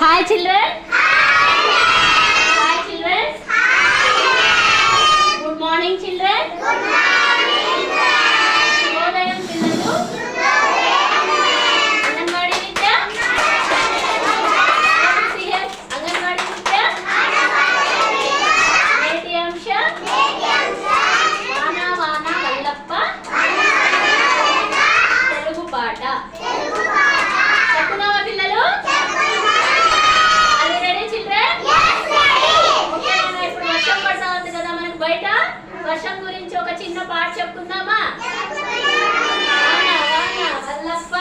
Hi children. Hi children. Good morning children. Good morning. శుభోదయం పిల్లలు. అంగన్వాడీ విద్య. అంగన్వాడీ విద్య. నేటి అంశం వాన వాన వల్లప్ప తెలుగు పాట. చెప్పుదామా పిల్లలు? బయట వర్షం గురించి ఒక చిన్న పాట చెప్పుకుందామా? వల్లప్ప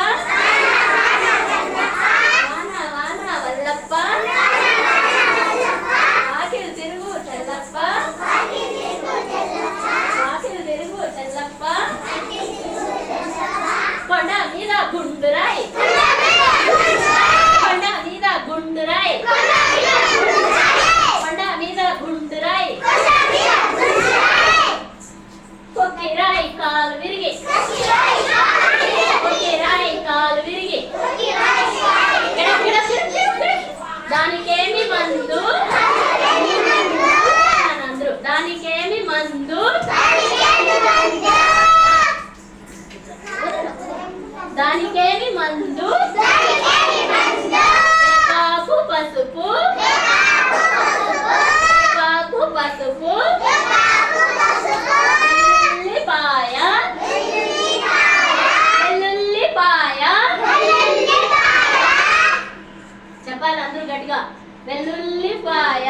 వాన వాన వల్లప్ప ఆకిలి తిరుగు తెల్లప్ప ఆకిలి తిరుగు తెల్లప్ప కొండ మీద గుండురాయ్ కొండ మీద గుండురాయ్ కొండ మీద గుండురాయ్ కొక్కిరాయి కాలు విరిగి కొక్కిరాయి కాలు విరిగి దానికేమి మందు అందరూ దానికేమి మందు దానికేమి మందు కాకు పసుపు కాకు పసుపు చెప్పాలి అందరూ గట్టిగా. వెల్లుల్లిపాయ